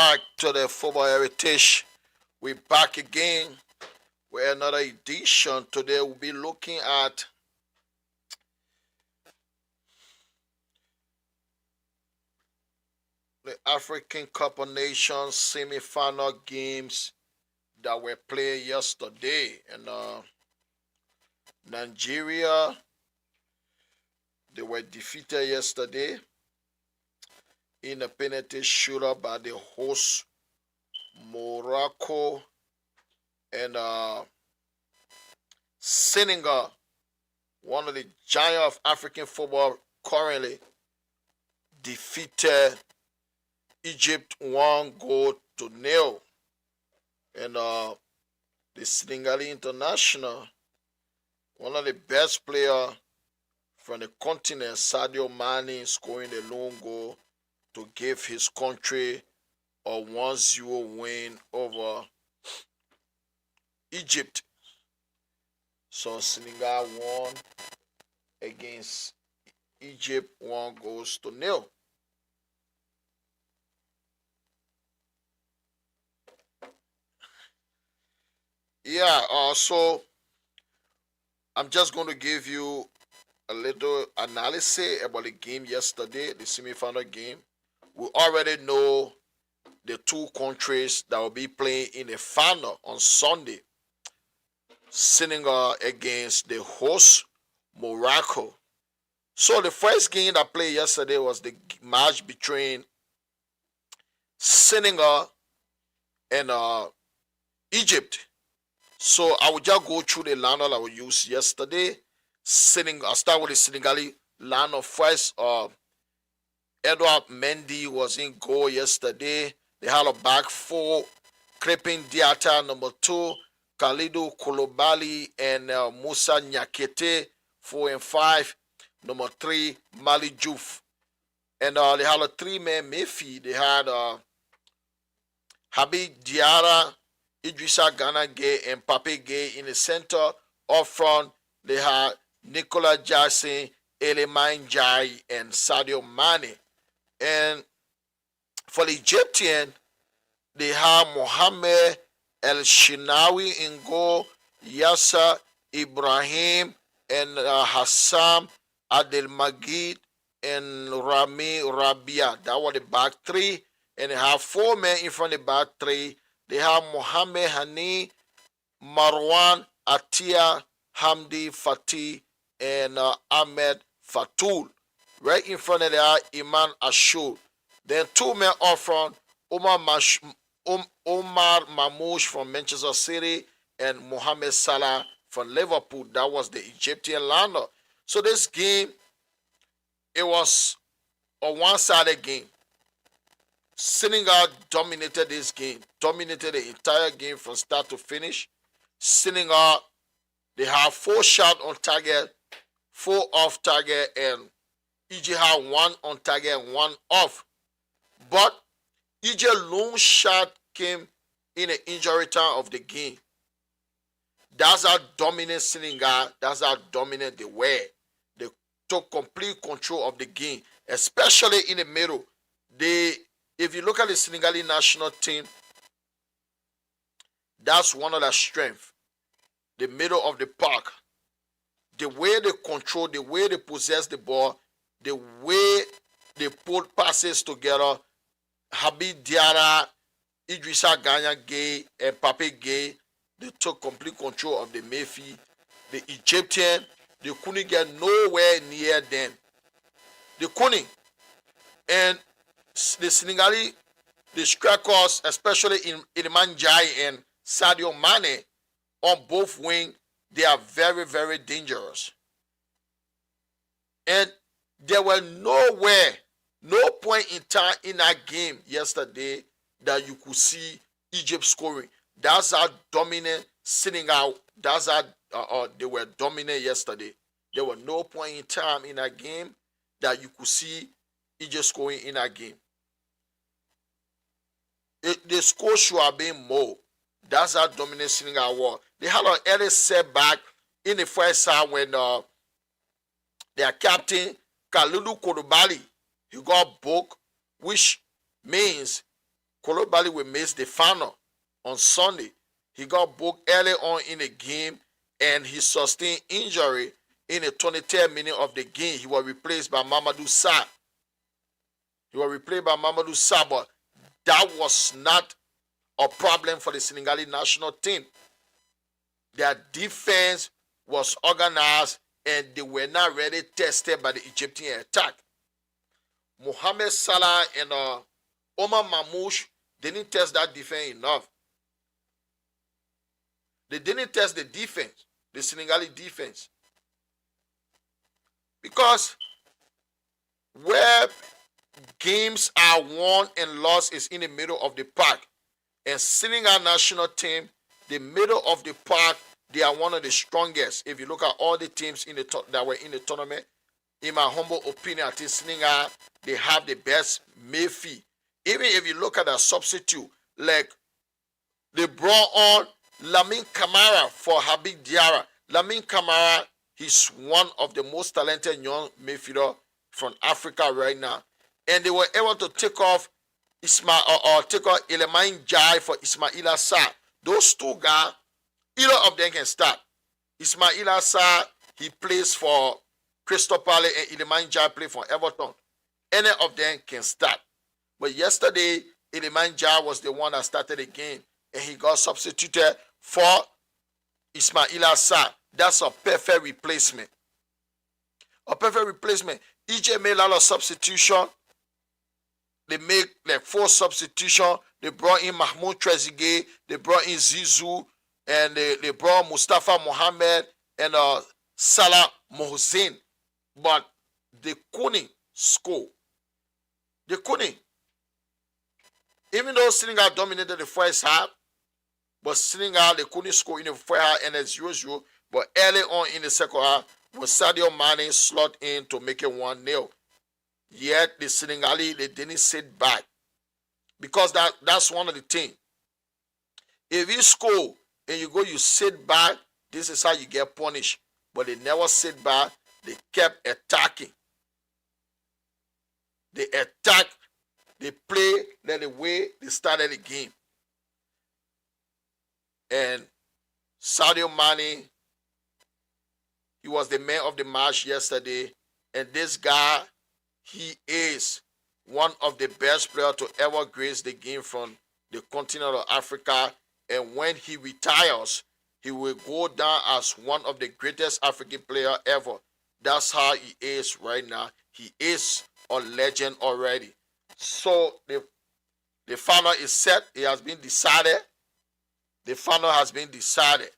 back to the Football Heritage. We're back again with another edition. Today we'll be looking at the African Cup of Nations semi-final games that were played yesterday. And Nigeria, they were defeated yesterday in a penalty shootout by the host Morocco, and Senegal, one of the giants of African football, currently defeated Egypt 1-0. And the Senegalese international, one of the best players from the continent, Sadio Mane, scoring the lone goal to give his country a 1-0 win over Egypt. So Senegal won against Egypt 1-0. So I'm just going to give you a little analysis about the game yesterday, the semi-final game. We already know the two countries that will be playing in the final on Sunday. Senegal against the host Morocco. So the first game that played yesterday was the match between Senegal and Egypt. So I will just go through the lineup I will use yesterday. I'll start with the Senegalese lineup first. Edouard Mendy was in goal yesterday. They had a back four. Crepin Diatta, number 2. Kalidou Koulibaly and Moussa Niakhaté, 4 and 5. Number 3, Mali Diouf. And they had a 3-man midfield. They had Habib Diarra, Idrissa Gana Gueye, and Pape Gueye in the center. Up front, they had Nicolas Jackson, Iliman Ndiaye, and Sadio Mane. And for the Egyptian, they have Mohamed El Shinawi in goal, Yasser Ibrahim, and Hassan Abdelmajid and Rami Rabia. That was the back three. And they have 4 men in front of the back three. They have Mohamed Hani, Marwan Atia, Hamdi Fatih, and Ahmed Fatul. Right in front of that, Iman Ashur. Then 2 men up front, Omar Mamouche from Manchester City and Mohamed Salah from Liverpool. That was the Egyptian lineup. So this game, it was a one-sided game. Senegal dominated this game, dominated the entire game from start to finish. Senegal, they have 4 shots on target, 4 off target, and Egypt had 1 on target and 1 off. But Egypt's lone shot came in the injury time of the game. That's how dominant Senegal, that's how dominant they were. They took complete control of the game, especially in the middle. If you look at the Senegalese national team, that's one of their strengths. The middle of the park. The way they control, the way they possess the ball, the way they put passes together. Habib Diarra, Idrissa Gana Gueye, and Pape Gueye, they took complete control of the midfield. The Egyptian, they couldn't get nowhere near them. They couldn't. And the Senegalese, the strikers, especially in Iliman Ndiaye and Sadio Mane, on both wings, they are very, very dangerous. And there were no point in time in that game yesterday that you could see Egypt scoring. That's how dominant Senegal, that's how they were dominant yesterday. There was no point in time in that game that you could see Egypt scoring in that game. The score should have been more. That's how dominant Senegal was. They had an early setback in the first half when their captain, Kalidou Koulibaly, he got booked, which means Koulibaly will miss the final on Sunday. He got booked early on in the game and he sustained injury in the 23rd minute of the game. He was replaced by Mamadou Sarr. But that was not a problem for the Senegalese national team. Their defense was organized and they were not really tested by the Egyptian attack. Mohamed Salah and Omar Mamouche didn't test that defense enough. They didn't test the defense, the Senegalese defense. Because where games are won and lost is in the middle of the park. And Senegal national team, the middle of the park, they are one of the strongest. If you look at all the teams that were in the tournament, in my humble opinion, I think Senegal, they have the best midfield. Even if you look at a substitute, like they brought on Lamine Camara for Habib Diarra. Lamine Camara, he's one of the most talented young midfielder from Africa right now. And they were able to take off Iliman Jai for Ismaila Sarr. Those two guys, either of them can start. Ismaila Sarr, he plays for Crystal Palace, and Iliman Jai plays for Everton. Any of them can start. But yesterday, Iliman Jai was the one that started the game, and he got substituted for Ismaila Sarr. That's a perfect replacement. EJ made a lot of substitution. They make like 4 substitutions. They brought in Mahmoud Trezeguet. They brought in Zizou. And they brought Mustafa Mohamed and Salah Mohsin. But they couldn't score. They couldn't. Even though Senegal dominated the first half, but Senegal, they couldn't score in the first half and it's 0-0. But early on in the second half, was Sadio Mane slot in to make it 1-0. Yet the Senegalese, they didn't sit back. Because that's one of the things. If you score and you sit back, this is how you get punished. But they never sit back. They kept attacking. They attack. They play the way they started the game. And Sadio Mane, he was the man of the match yesterday. And this guy, he is one of the best players to ever grace the game from the continent of Africa. And when he retires, he will go down as one of the greatest African players ever. That's how he is right now. He is a legend already. So the final is set. It has been decided. The final has been decided.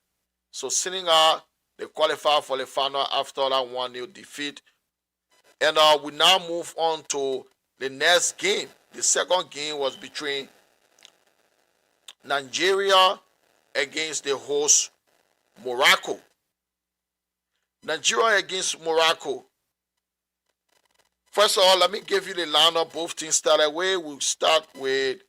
So Senegal, they qualify for the final after that 1-0 defeat. And we now move on to the next game. The second game was between Nigeria against the host Morocco. Nigeria against Morocco. First of all, let me give you the lineup. Both teams started away. We'll start with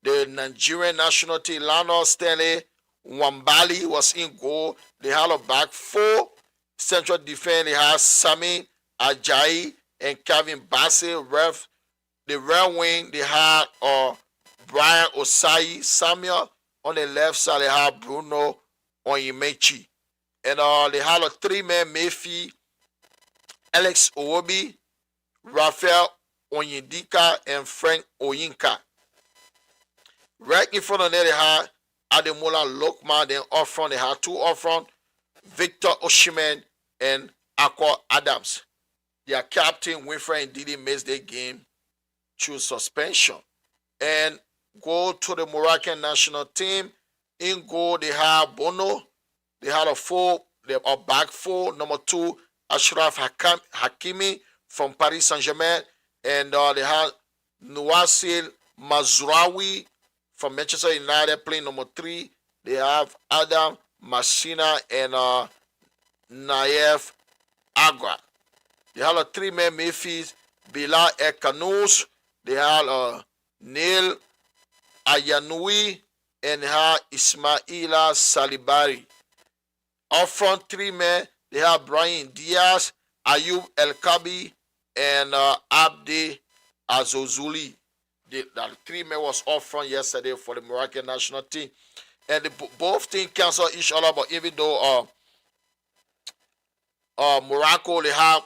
the Nigerian national team. Lionel Stanley Wambali was in goal. They had a back 4. Central defense, they had Sami Ajayi and Kevin Bassey. The right wing, they had Brian Osayi Samuel. On the left side, they had Bruno Onyemechi. And they had a 3-man midfield. Alex Owobi, Raphael Onyedika, and Frank Oyinka. Right in front of them, they had Ademola Lokman. Then up front, they had 2 up front, Victor Osimhen and Akwa Adams. Their captain, Winfrey Ndidi, missed their game through suspension. And go to the Moroccan national team. In goal, they have Bono. They had a back 4. Number 2, Ashraf Hakimi from Paris Saint-Germain. And they had Nouassil Mazraoui from Manchester United playing number 3. They have Adam Mashina and Naif Agua. They have a 3-man midfield. Bilal Ekanous. They have Neil Ayanui and they have Ismaila Salibari. Up front 3-men, they have Brian Diaz, Ayub El Kabi, and Abdi Azozuli. That 3 men was up front yesterday for the Moroccan national team. And both teams cancel each other, but even though Morocco, they have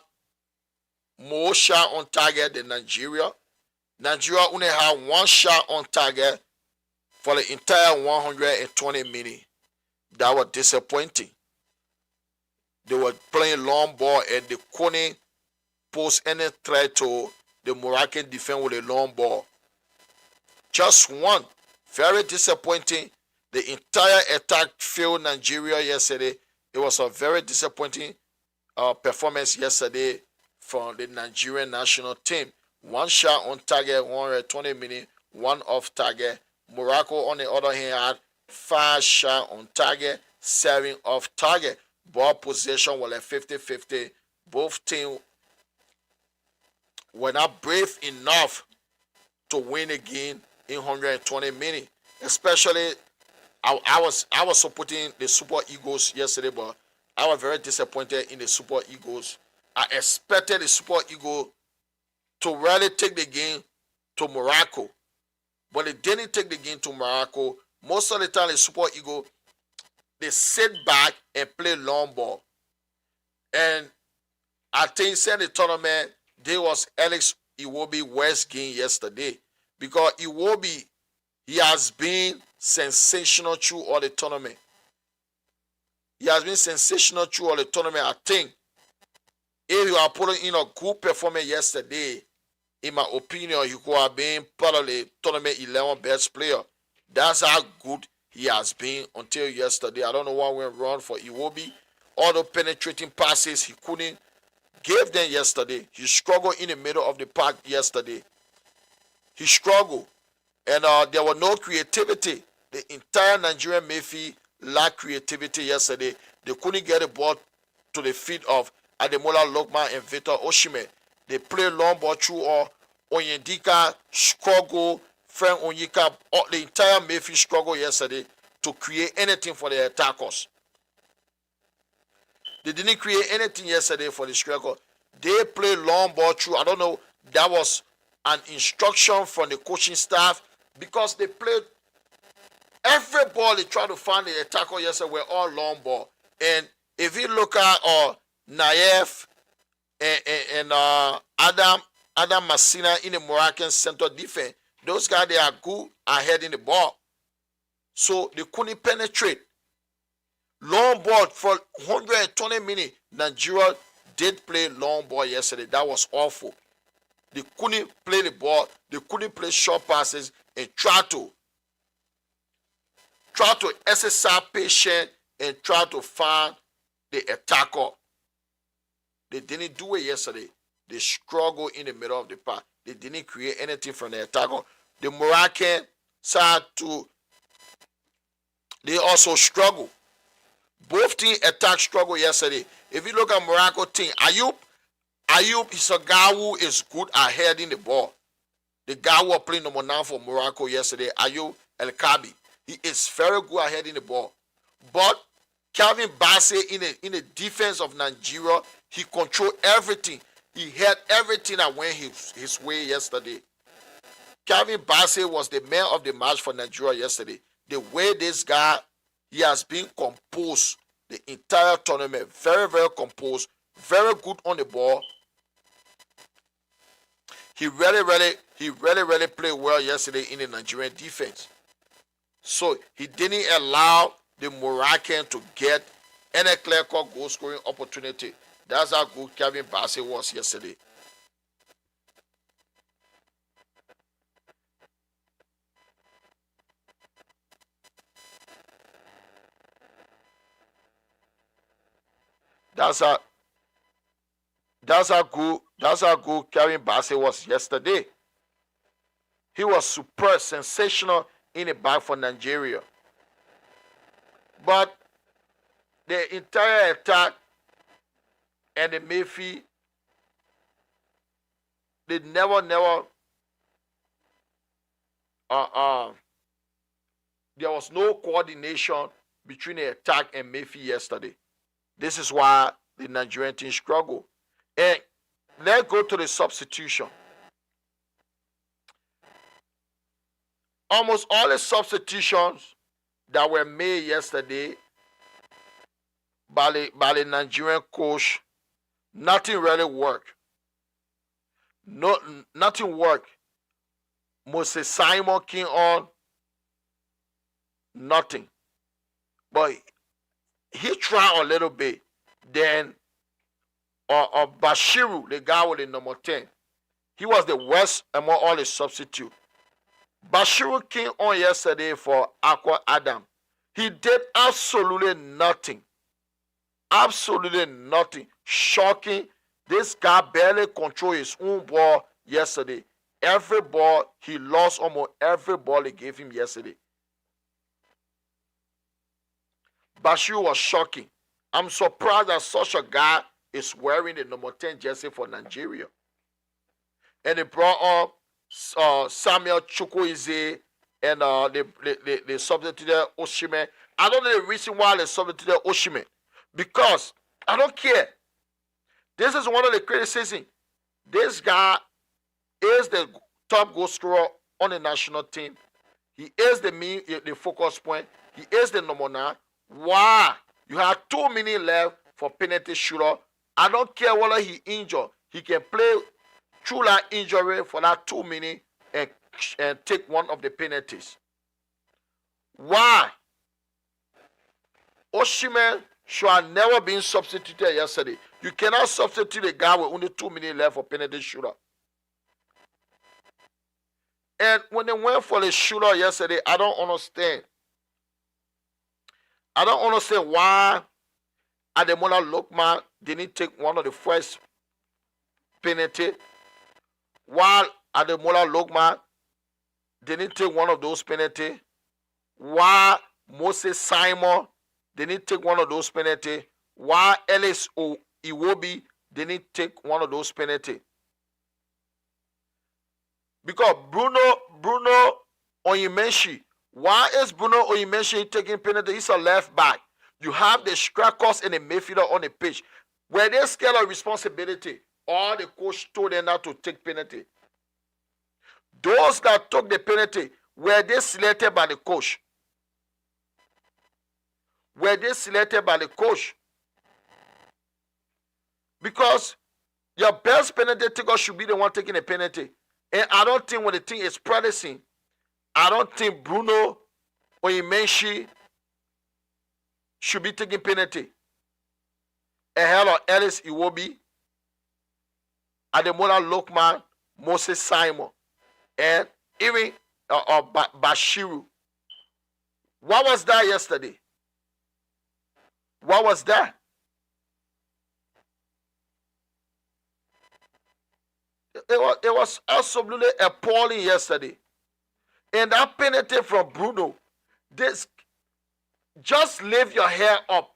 more shot on target than Nigeria. Nigeria only had 1 shot on target for the entire 120 minutes. That was disappointing. They were playing long ball and they couldn't pose any threat to the Moroccan defense with a long ball. Just one. Very disappointing. The entire attack failed Nigeria yesterday. It was a very disappointing performance yesterday from the Nigerian national team. 1 shot on target, 120 minutes, 1 off target. Morocco, on the other hand, had 5 shots on target, 7 off target. Ball possession was like 50-50. Both teams were not brave enough to win again in 120 minutes. Especially, I was supporting the Super Eagles yesterday, but I was very disappointed in the Super Eagles. I expected the Super Eagles to really take the game to Morocco, but they didn't take the game to Morocco. Most of the time, the Super Eagles, they sit back and play long ball. And I think in the tournament, there was Alex Iwobi West game yesterday, because Iwobi, he has been sensational through all the tournament. He has been sensational through all the tournament. I think if you are putting in a good performance yesterday, in my opinion, he could have been part of the tournament 11 best player. That's how good he has been until yesterday. I don't know what went wrong for Iwobi. All the penetrating passes he couldn't give them yesterday. He struggled in the middle of the park yesterday. He struggled. And there was no creativity. The entire Nigerian midfield lacked creativity yesterday. They couldn't get the ball to the feet of Ademola Lookman and Victor Osimhen. They played long ball through all. Onyedika struggled. Frank Onyeka, the entire midfield struggled yesterday to create anything for the attackers. They didn't create anything yesterday for the strikers. They played long ball through. I don't know, that was an instruction from the coaching staff, because they played every ball they tried to find the attacker yesterday were all long ball. And if you look at Naif and Adam Massina in the Moroccan center defense, those guys, they are good ahead in the ball. So they couldn't penetrate. Long ball for 120 minutes. Nigeria did play long ball yesterday. That was awful. They couldn't play the ball. They couldn't play short passes and try to exercise patience and try to find the attacker. They didn't do it yesterday. They struggled in the middle of the park. They didn't create anything from the attacker. The Moroccan side too, they also struggled. Both teams attack struggle yesterday. If you look at Morocco team, Ayub is a guy who is good at heading the ball. The guy who was playing number 9 for Morocco yesterday, Ayub El Kabi, he is very good at heading the ball. But Calvin Bassey in the defense of Nigeria, he controlled everything. He had everything that went his way yesterday. Calvin Bassey was the man of the match for Nigeria yesterday. The way this guy, he has been composed the entire tournament. Very, very composed. Very good on the ball. He really played well yesterday in the Nigerian defense. So he didn't allow the Moroccan to get any clear-cut goal-scoring opportunity. That's how good Calvin Bassey was yesterday. That's how good Calvin Bassey was yesterday. He was super sensational in the back for Nigeria. But the entire attack and the midfield, they never there was no coordination between the attack and midfield yesterday. This is why the Nigerian team struggled. And let's go to the substitution. almost all the substitutions that were made yesterday by the Nigerian coach, nothing really worked. Nothing worked. Moses Simon came on, nothing. But he tried a little bit. Then Bashiru, the guy with the number 10, he was the worst among all the substitutes. Bashiru came on yesterday for Aqua Adam. He did absolutely nothing. Absolutely nothing. Shocking. This guy barely controlled his own ball yesterday. Every ball, he lost almost every ball they gave him yesterday. Bashiru was shocking. I'm surprised that such a guy is wearing the number 10 jersey for Nigeria. And they brought up Samuel Chukwueze and they substituted Osimhen. I don't know the reason why they substituted Osimhen. Because I don't care. This is one of the criticisms. This guy is the top goal scorer on the national team. He is the focus point. He is the number 9. Why? You have 2 minutes left for penalty shooter. I don't care whether he injured. He can play through that injury for that 2 minutes and take one of the penalties. Why? Osimhen should have never been substituted yesterday. You cannot substitute a guy with only 2 minutes left for penalty shooter. And when they went for the shooter yesterday, I don't understand. I don't understand why Ademola Lookman didn't take one of the first penalty. Why Ademola Lookman didn't take one of those penalty. Why Moses Simon didn't take one of those penalty. Why Ellis Iwobi didn't take one of those penalty. Because Bruno Onyemenshi, why is Bruno Onyemenshi taking penalty? He's a left back. You have the strikers and the midfielder on the pitch. Were they scared of responsibility? Or the coach told them not to take penalty? Those that took the penalty, were they selected by the coach? Were they selected by the coach? Because your best penalty taker should be the one taking the penalty. And I don't think when the thing is practicing, I don't think Bruno Onyemenshi should be taking penalty. Ahead of Ellis Iwobi, Ademola Lookman, Moses Simon, and even Bashiru. What was that yesterday? What was that? It was absolutely appalling yesterday. And that penalty from Bruno, just leave your hair up.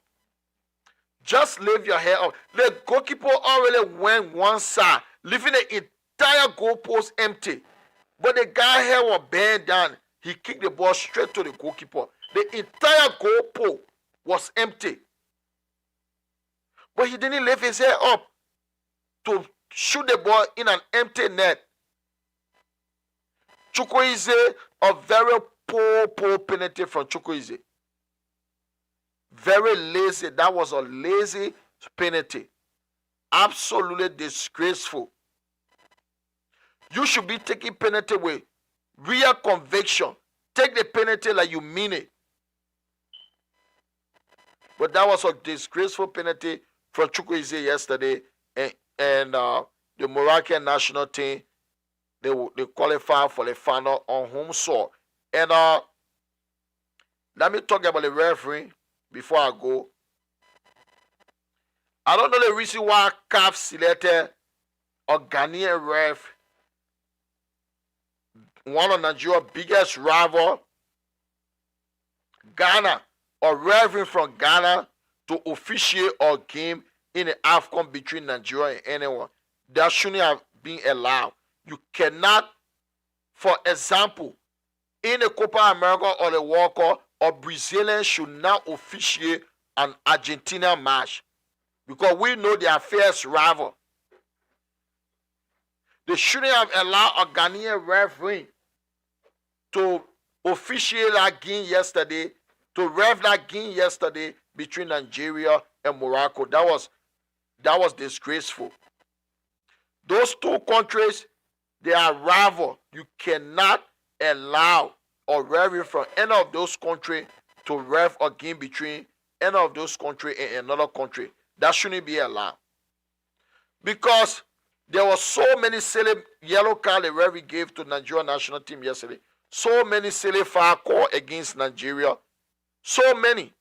Just leave your hair up. The goalkeeper already went one side, leaving the entire goalpost empty. But the guy here was bent down. He kicked the ball straight to the goalkeeper. The entire goalpost was empty. But he didn't lift his hair up to shoot the ball in an empty net. Chukwueze, a very poor penalty from Chukwueze. Very lazy. That was a lazy penalty. Absolutely disgraceful. You should be taking penalty with real conviction. Take the penalty like you mean it. But that was a disgraceful penalty from Chukwueze yesterday. And the Moroccan national team, they qualified for the final on home soil. And let me talk about the referee before I go. I don't know the reason why CAF selected a Ghanaian ref, one of Nigeria's biggest rival, Ghana, a referee from Ghana to officiate a game in the Afcon between Nigeria and anyone. That shouldn't have been allowed. You cannot, for example, in the Copa America or the World Cup, a Brazilian should not officiate an Argentina match because we know they are fierce rival. They shouldn't have allowed a Ghanaian referee to officiate that game yesterday, to ref that game yesterday between Nigeria and Morocco. That was disgraceful. Those two countries, they are rival. You cannot allow a referee from any of those countries to ref a game between any of those countries and another country. That shouldn't be allowed. Because there were so many silly yellow card the referee gave to Nigeria national team yesterday. So many silly foul call against Nigeria. So many.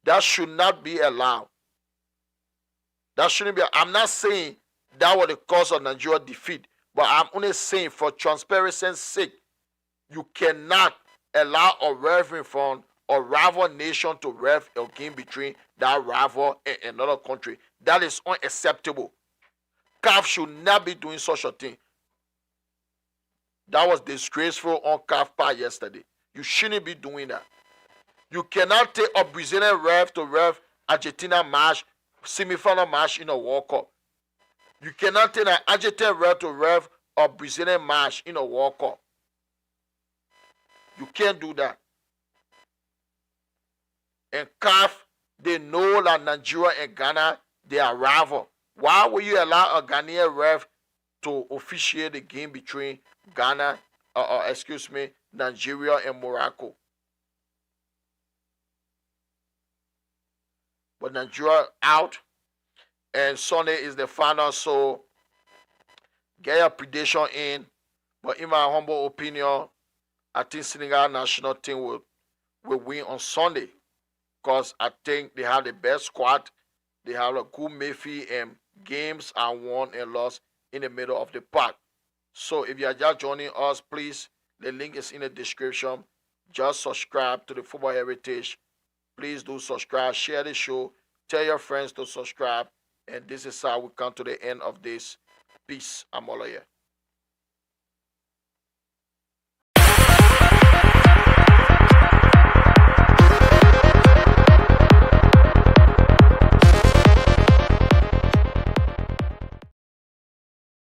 That should not be allowed. That shouldn't be. I'm not saying that was the cause of Nigeria defeat, but I'm only saying for transparency's sake, you cannot allow a referee from a rival nation to ref a game between that rival and another country. That is unacceptable. CAF should not be doing such a thing. That was disgraceful on CAF part yesterday. You shouldn't be doing that. You cannot take a Brazilian ref to ref Argentina match, semi-final match in a World Cup. You cannot take an Argentine ref to ref a Brazilian match in a World Cup. You can't do that. And CAF, they know that Nigeria and Ghana, they are rival. Why would you allow a Ghanaian ref to officiate the game between Nigeria and Morocco? But Nigeria out, and Sunday is the final, so get your prediction in. But in my humble opinion, I think Senegal national team will win on Sunday, because I think they have the best squad. They have a good midfield, and games are won and lost in the middle of the park. So if you are just joining us, please, the link is in the description. Just subscribe to the Football Heritage. Please do subscribe, share the show, tell your friends to subscribe. And this is how we come to the end of this. Peace. I'm Oloye.